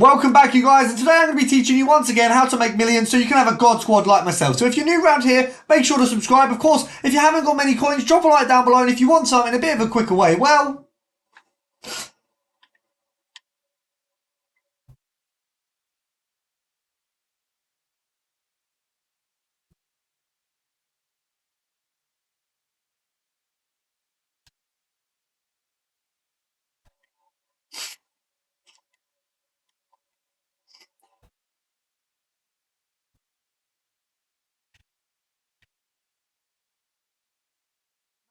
Welcome back, you guys, and today I'm going to be teaching you once again how to make millions so you can have a god squad like myself. So if you're new around here, make sure to subscribe. Of course, if you haven't got many coins, drop a like down below, and if you want something a bit of a quicker way, well...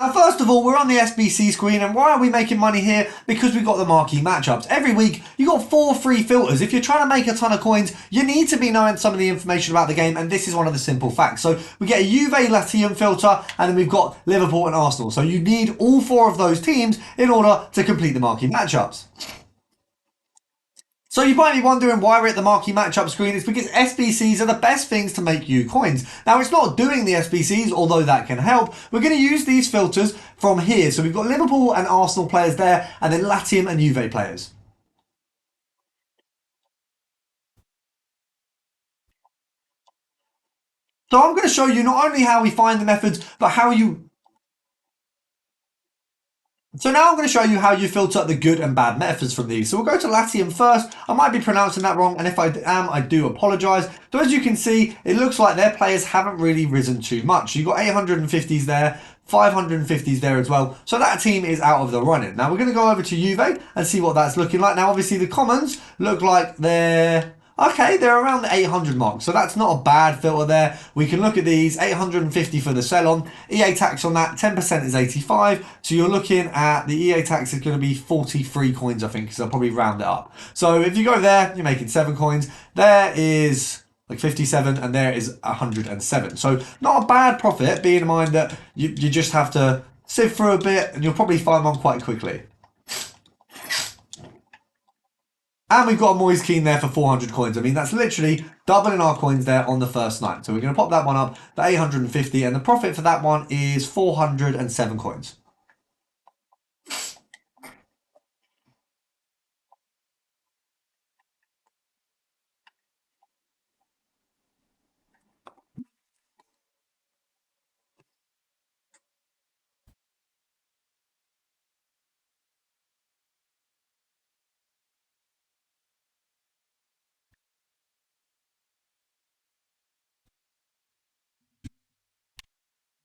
Now, first of all, we're on the SBC screen, and why are we making money here? Because we've got the marquee matchups. Every week, you got 4 free filters. If you're trying to make a ton of coins, you need to be knowing some of the information about the game, and this is one of the simple facts. So we get a Juve Latium filter, and then we've got Liverpool and Arsenal. So you need all 4 of those teams in order to complete the marquee matchups. So you might be wondering why we're at the marquee matchup screen. It's because SBCs are the best things to make you coins. Now, it's not doing the SBCs, although that can help. We're going to use these filters from here. So we've got Liverpool and Arsenal players there, and then Latium and Juve players. So I'm going to show you not only how we find the methods, but how you... So now I'm going to show you how you filter the good and bad methods from these. So we'll go to Latium first. I might be pronouncing that wrong, and if I am, I do apologise. So as you can see, it looks like their players haven't really risen too much. You've got 850s there, 550s there as well. So that team is out of the running. Now we're going to go over to Juve and see what that's looking like. Now obviously the commons look like they're... Okay, they're around the 800 mark, so that's not a bad filter there. We can look at these, 850 for the sell-on. EA tax on that, 10% is 85. So you're looking at the EA tax is going to be 43 coins, I think, because I'll probably round it up. So if you go there, you're making 7 coins. There is like 57, and there is 107. So not a bad profit, being in mind that you just have to sift through a bit, and you'll probably find one quite quickly. And we've got a Moise Keane there for 400 coins. I mean, that's literally doubling our coins there on the first night. So we're going to pop that one up to 850. And the profit for that one is 407 coins.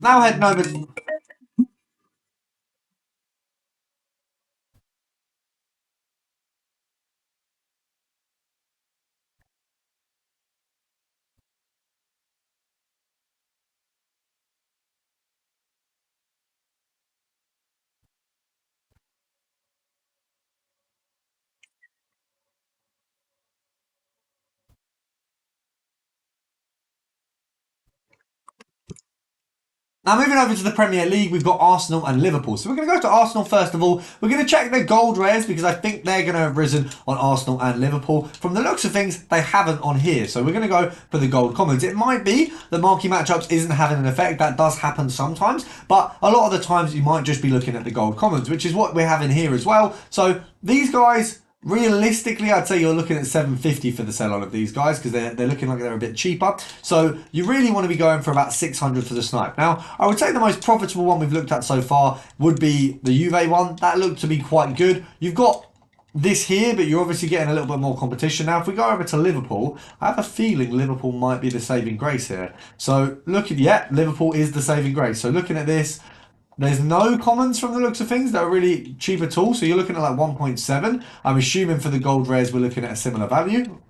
Now heading over to... Now moving over to the Premier League, we've got Arsenal and Liverpool. So we're going to go to Arsenal first of all. We're going to check their gold rares because I think they're going to have risen on Arsenal and Liverpool. From the looks of things, they haven't on here. So we're going to go for the gold commons. It might be the marquee matchups isn't having an effect. That does happen sometimes. But a lot of the times you might just be looking at the gold commons, which is what we're having here as well. So these guys... Realistically, I'd say you're looking at 750 for the sell-on of these guys because they're looking like they're a bit cheaper. So you really want to be going for about 600 for the snipe. Now, I would say the most profitable one we've looked at so far would be the Juve one. That looked to be quite good. You've got this here, but you're obviously getting a little bit more competition. Now, if we go over to Liverpool, I have a feeling Liverpool might be the saving grace here. So looking, yeah, Liverpool is the saving grace. So looking at this, there's no commons from the looks of things that are really cheap at all. So you're looking at like 1.7. I'm assuming for the gold rares, we're looking at a similar value.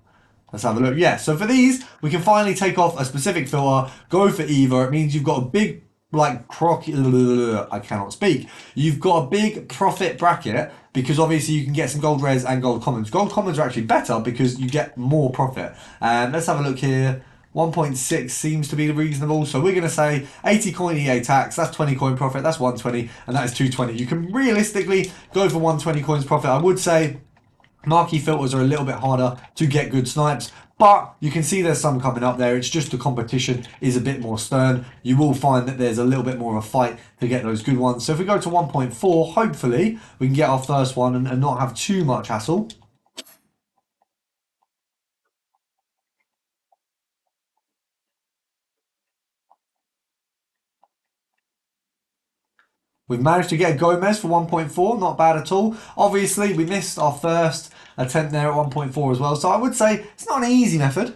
Let's have a look. Yeah, so for these, we can finally take off a specific filter, go for either. It means you've got a big, like, I cannot speak. You've got a big profit bracket because obviously you can get some gold rares and gold commons. Gold commons are actually better because you get more profit. And let's have a look here. 1.6 seems to be reasonable. So we're going to say 80 coin EA tax. That's 20 coin profit. That's 120. And that is 220. You can realistically go for 120 coins profit. I would say marquee filters are a little bit harder to get good snipes. But you can see there's some coming up there. It's just the competition is a bit more stern. You will find that there's a little bit more of a fight to get those good ones. So if we go to 1.4, hopefully we can get our first one and not have too much hassle. We've managed to get a Gomez for 1.4, not bad at all. Obviously, we missed our first attempt there at 1.4 as well, so I would say it's not an easy method.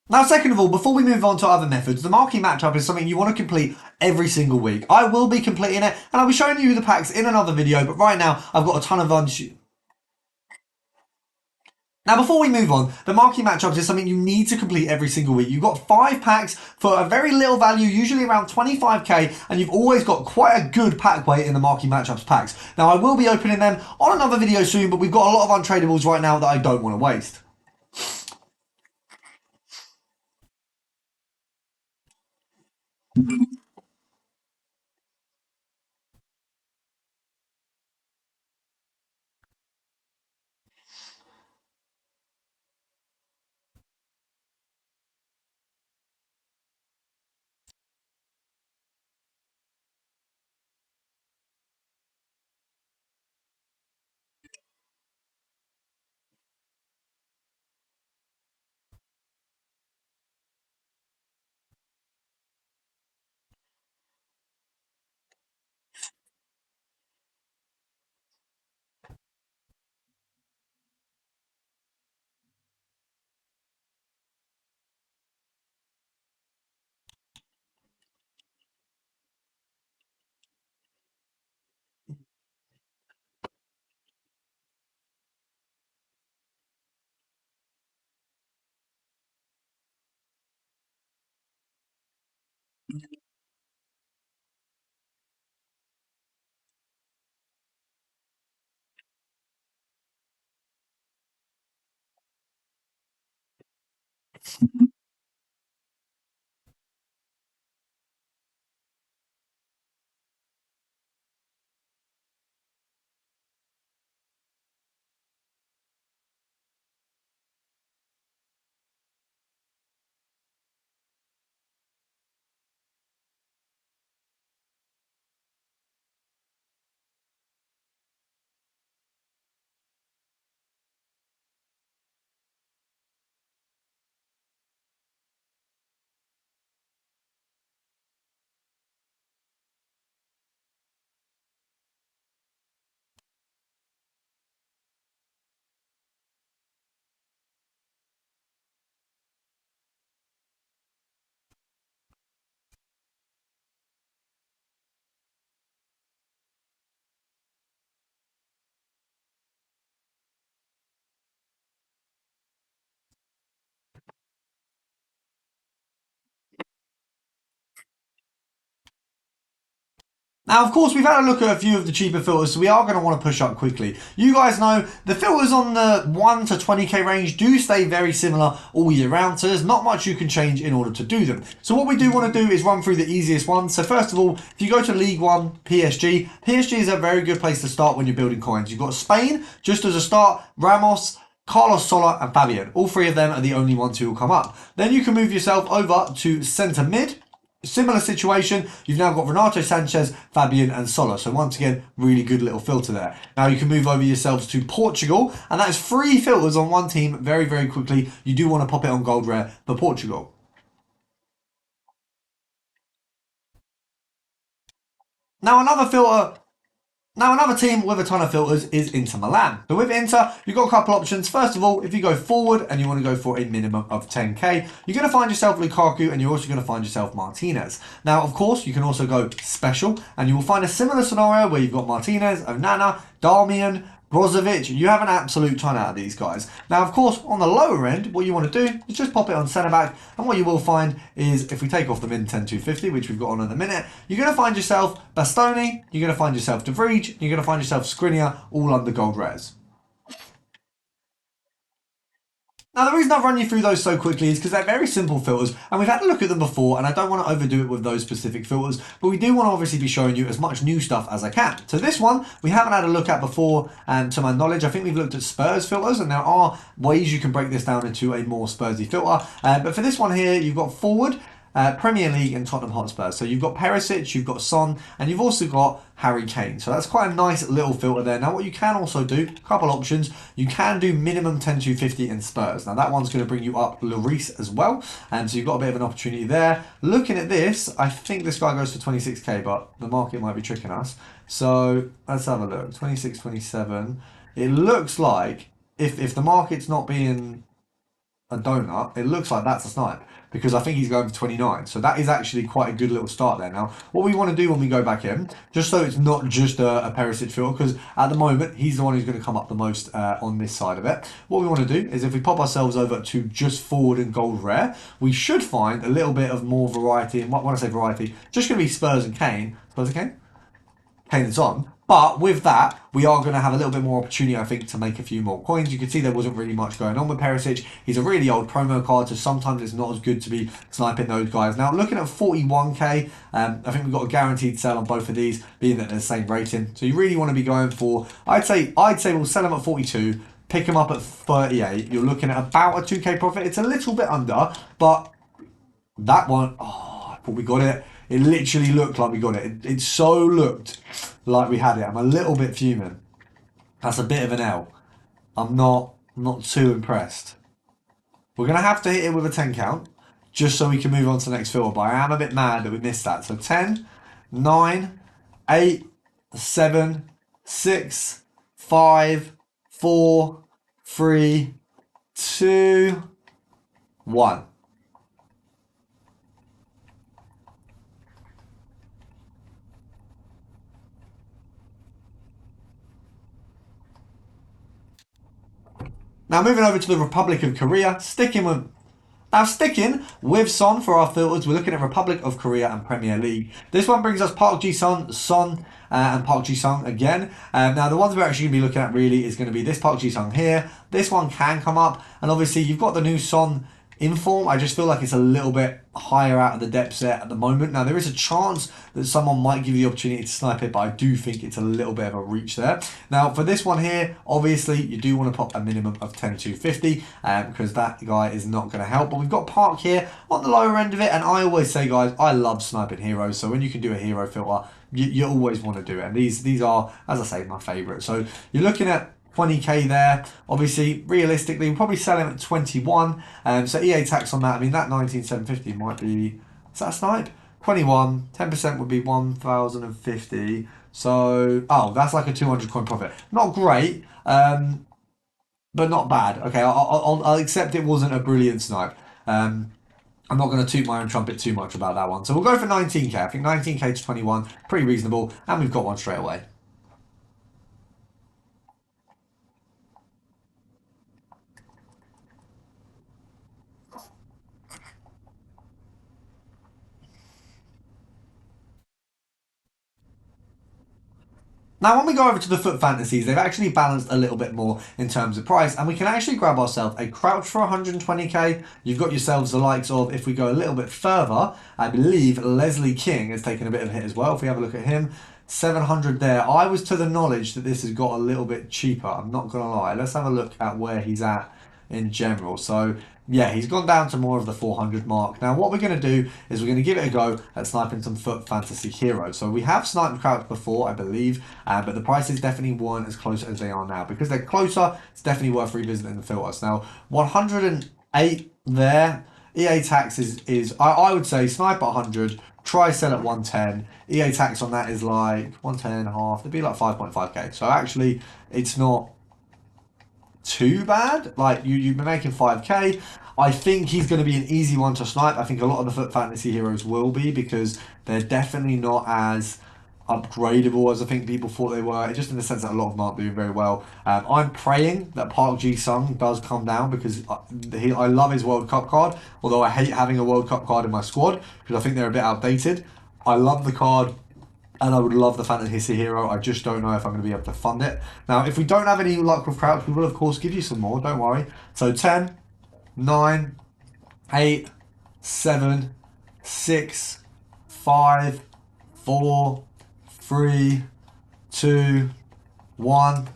Now, second of all, before we move on to other methods, the marquee matchup is something you want to complete every single week. I will be completing it, and I'll be showing you the packs in another video, but right now, I've got a ton of Now, before we move on, the marquee matchups is something you need to complete every single week. You've got 5 packs for a very little value, usually around 25k, and you've always got quite a good pack weight in the marquee matchups packs. Now, I will be opening them on another video soon, but we've got a lot of untradables right now that I don't want to waste. Now, of course, we've had a look at a few of the cheaper filters, so we are going to want to push up quickly. You guys know the filters on the 1 to 20k range do stay very similar all year round, so there's not much you can change in order to do them. So what we do want to do is run through the easiest ones. So first of all, if you go to League 1, PSG is a very good place to start when you're building coins. You've got Spain, just as a start, Ramos, Carlos Soler and Fabian. All 3 of them are the only ones who will come up. Then you can move yourself over to centre mid. Similar situation, you've now got Renato Sanchez, Fabian and Soler. So once again, really good little filter there. Now you can move over yourselves to Portugal, and that is 3 filters on one team very, very quickly. You do want to pop it on gold rare for Portugal. Now another team with a ton of filters is Inter Milan. So with Inter, you've got a couple options. First of all, if you go forward and you want to go for a minimum of 10k, you're going to find yourself Lukaku and you're also going to find yourself Martinez. Now, of course, you can also go special and you will find a similar scenario where you've got Martinez, Onana, Darmian, Brozovic. You have an absolute ton out of these guys. Now, of course, on the lower end, what you want to do is just pop it on centre back. And what you will find is if we take off the min 10-250, which we've got on in a minute, you're going to find yourself Bastoni, you're going to find yourself De Vrij, you're going to find yourself Skriniar, all under gold rares. Now, the reason I've run you through those so quickly is because they're very simple filters, and we've had a look at them before, and I don't want to overdo it with those specific filters, but we do want to obviously be showing you as much new stuff as I can. So this one, we haven't had a look at before, and to my knowledge, I think we've looked at Spurs filters, and there are ways you can break this down into a more Spursy filter. But for this one here, you've got forward, Premier League and Tottenham Hotspur. So you've got Perisic, you've got Son, and you've also got Harry Kane. So that's quite a nice little filter there. Now what you can also do, a couple options, you can do minimum 10-250 in Spurs. Now that one's going to bring you up Lloris as well. And so you've got a bit of an opportunity there. Looking at this, I think this guy goes for 26k, but the market might be tricking us. So let's have a look. 26, 27. It looks like if the market's not being a donut, it looks like that's a snipe, because I think he's going for 29. So that is actually quite a good little start there. Now, what we want to do when we go back in, just so it's not just a Perisic filter, because at the moment, he's the one who's going to come up the most on this side of it. What we want to do is if we pop ourselves over to just forward and gold rare, we should find a little bit of more variety. And when I say variety, just going to be Spurs and Kane. Spurs and Kane? Kane and Son. But with that, we are going to have a little bit more opportunity, I think, to make a few more coins. You can see there wasn't really much going on with Perisic. He's a really old promo card, so sometimes it's not as good to be sniping those guys. Now, looking at 41k, I think we've got a guaranteed sell on both of these, being that they're the same rating. So you really want to be going for, I'd say we'll sell them at 42, pick them up at 38. You're looking at about a 2k profit. It's a little bit under, but that one, oh, I thought we got it. It literally looked like we got it. It so looked like we had it. I'm a little bit fuming. That's a bit of an L. I'm not too impressed. We're going to have to hit it with a 10 count just so we can move on to the next filter. But I am a bit mad that we missed that. So 10, 9, 8, 7, 6, 5, 4, 3, 2, 1. Now moving over to the Republic of Korea, sticking with Son for our filters, we're looking at Republic of Korea and Premier League. This one brings us Park Ji-sung, Son, and Park Ji-sung again. Now the ones we're actually going to be looking at really is going to be this Park Ji-sung here. This one can come up, and obviously you've got the new Son in form. I just feel like it's a little bit higher out of the depth set at the moment. Now there is a chance that someone might give you the opportunity to snipe it, but I do think it's a little bit of a reach there. Now for this one here, obviously you do want to pop a minimum of 10-250 because that guy is not going to help. But we've got Park here on the lower end of it, and I always say, guys, I love sniping heroes. So when you can do a hero filter, you always want to do it. And these are, as I say, my favourite. So you're looking at 20k there. Obviously, realistically, we'll probably sell him at 21. So EA tax on that. I mean, that 19,750 might be, is that a snipe? 21, 10% would be 1,050. So, oh, that's like a 200 coin profit. Not great, but not bad. Okay, I'll accept it wasn't a brilliant snipe. I'm not going to toot my own trumpet too much about that one. So we'll go for 19k. I think 19k to 21, pretty reasonable. And we've got one straight away. Now, when we go over to the FUT Fantasies, they've actually balanced a little bit more in terms of price, and we can actually grab ourselves a Crouch for 120k. You've got yourselves the likes of, if we go a little bit further, I believe Leslie King has taken a bit of a hit as well. If we have a look at him, 700 there. I was to the knowledge that this has got a little bit cheaper. I'm not going to lie. Let's have a look at where he's at in general. So yeah, he's gone down to more of the 400 mark. Now what we're going to do is we're going to give it a go at sniping some FUT Fantasy heroes. So we have sniped Crouch before, I believe, but the prices definitely weren't as close as they are now. Because they're closer, it's definitely worth revisiting the filters. Now 108 there. EA tax is I would say snipe at 100, try sell at 110. EA tax on that is like 110 and a half. It'd be like 5.5k. So actually it's not too bad. Like you've been making 5k. I think he's going to be an easy one to snipe. I think a lot of the FUT Fantasy heroes will be, because they're definitely not as upgradable as I think people thought they were, just in the sense that a lot of them aren't doing very well. I'm praying that Park Ji-sung does come down, because I love his World Cup card, although I hate having a World Cup card in my squad because I think they're a bit outdated. I love the card, and I would love the Fantasy hero. I just don't know if I'm going to be able to fund it. Now, if we don't have any luck with Crouch, we will, of course, give you some more. Don't worry. So 10, 9, 8, 7, 6, 5, 4, 3, 2, 1.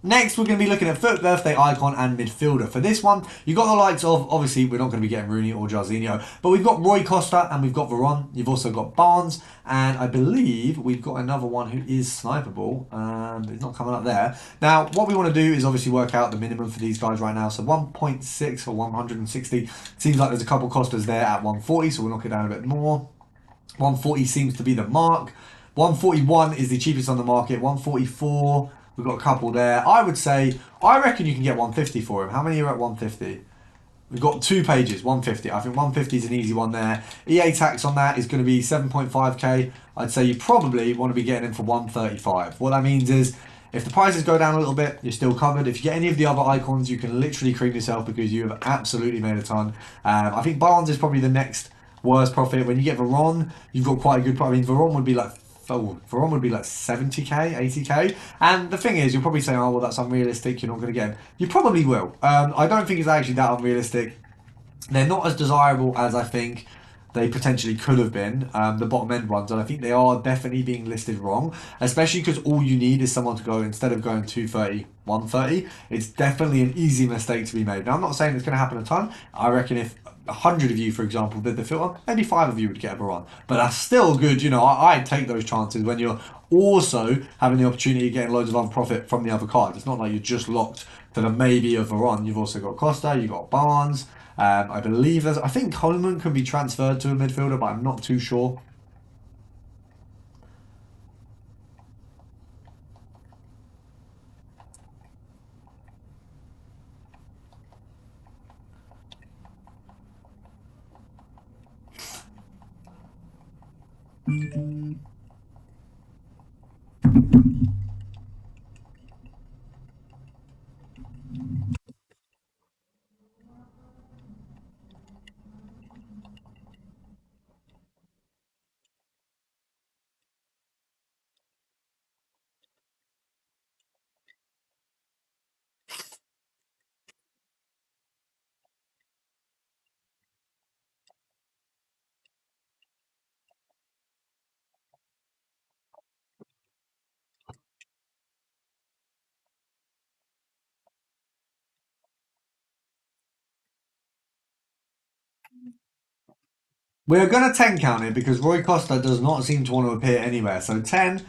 Next, we're going to be looking at FUT birthday icon and midfielder. For this one, you've got the likes of, obviously, we're not going to be getting Rooney or Jarzinho, but we've got Roy Costa and we've got Veron. You've also got Barnes, and I believe we've got another one who is sniperable. It's not coming up there. Now, what we want to do is obviously work out the minimum for these guys right now. So 1.6 or 160. Seems like there's a couple Costas there at 140, so we'll knock it down a bit more. 140 seems to be the mark. 141 is the cheapest on the market. 144, we've got a couple there. I reckon you can get 150 for him. How many are at 150? We've got 2 pages, 150. I think 150 is an easy one there. EA tax on that is going to be 7.5k. I'd say you probably want to be getting him for 135. What that means is, if the prices go down a little bit, you're still covered. If you get any of the other icons, you can literally cream yourself because you have absolutely made a ton. I think Barnes is probably the next worst profit. When you get Veron, you've got quite a good profit. I mean, Veron would be like 70k, 80k. And the thing is, you'll probably say, oh, well, that's unrealistic. You're not going to get him. You probably will. I don't think it's actually that unrealistic. They're not as desirable as I think they potentially could have been, the bottom end ones, and I think they are definitely being listed wrong, especially because all you need is someone to go, instead of going 230, 130, it's definitely an easy mistake to be made. Now, I'm not saying it's going to happen a ton. I reckon if 100 of you, for example, did the filter, maybe 5 of you would get a Baron. But that's still good, you know, I'd take those chances when you're also having the opportunity of getting loads of other profit from the other cards. It's not like you're just locked to the maybe of Veron. You've also got Costa, you've got Barnes. I believe I think Coleman can be transferred to a midfielder, but I'm not too sure. We're going to 10 count it because Roy Costa does not seem to want to appear anywhere. So 10,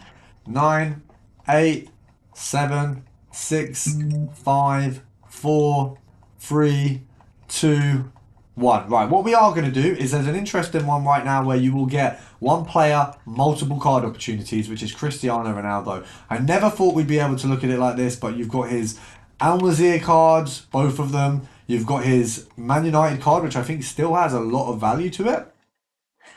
9, 8, 7, 6, 5, 4, 3, 2, 1. Right, what we are going to do is there's an interesting one right now where you will get one player, multiple card opportunities, which is Cristiano Ronaldo. I never thought we'd be able to look at it like this, but you've got his Al Nassr cards, both of them. You've got his Man United card, which I think still has a lot of value to it.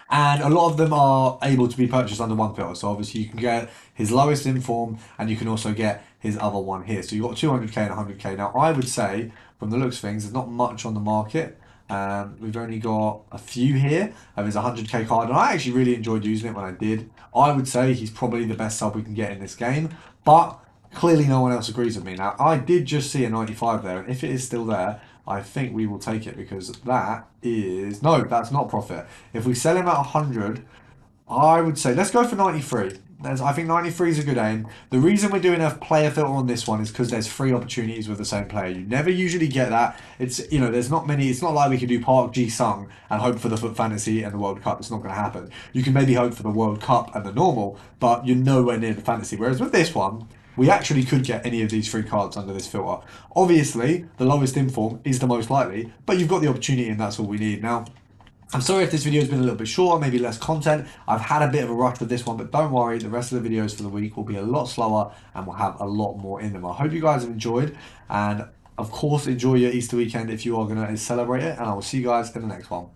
And a lot of them are able to be purchased under one filter. So obviously you can get his lowest inform and you can also get his other one here. So you've got 200k and 100k. Now I would say, from the looks of things, there's not much on the market. We've only got a few here of his 100k card, and I actually really enjoyed using it when I did. I would say he's probably the best sub we can get in this game, but clearly no one else agrees with me. Now, I did just see a 95 there, and if it is still there, I think we will take it because that is... No, that's not profit. If we sell him at 100, I would say let's go for 93. I think 93 is a good aim. The reason we're doing a player filter on this one is because there's 3 opportunities with the same player. You never usually get that. It's, you know, there's not many. It's not like we could do Park Ji-sung and hope for the FUT Fantasy and the World Cup. It's not going to happen. You can maybe hope for the World Cup and the normal, but you're nowhere near the fantasy. Whereas with this one, we actually could get any of these 3 cards under this filter. Obviously, the lowest inform is the most likely, but you've got the opportunity and that's all we need. Now, I'm sorry if this video has been a little bit shorter, maybe less content. I've had a bit of a rush with this one, but don't worry, the rest of the videos for the week will be a lot slower and we'll have a lot more in them. I hope you guys have enjoyed, and of course, enjoy your Easter weekend if you are going to celebrate it, and I will see you guys in the next one.